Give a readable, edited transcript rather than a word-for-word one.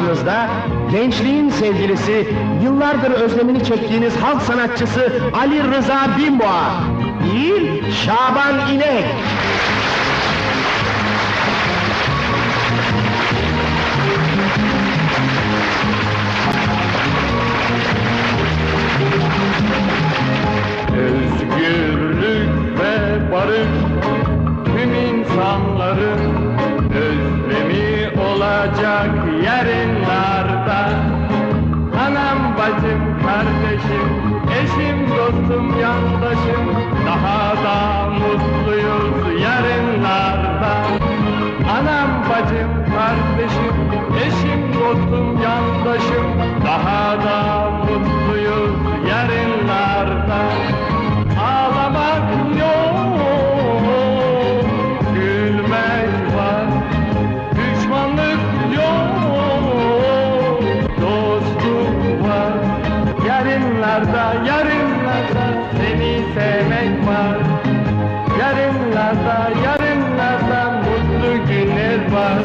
karşınızda gençliğin sevgilisi, yıllardır özlemini çektiğiniz halk sanatçısı Ali Rıza Binboğa değil, Şaban İnek. Özgürlük ve barış tüm insanların özlemi olacak yarınlarda. Anam, bacım, kardeşim, eşim, dostum, yandaşım, daha da mutluyuz yarınlarda. Anam, bacım, kardeşim, eşim, dostum, yandaşım, daha da mutluyuz yarınlarda. Ağlamak yok, gülmek var, düşmanlık yok, dostluk var. Yarınlarda, yarınlarda seni sevmek var. Yarınlarda, yarınlarda mutlu günler var.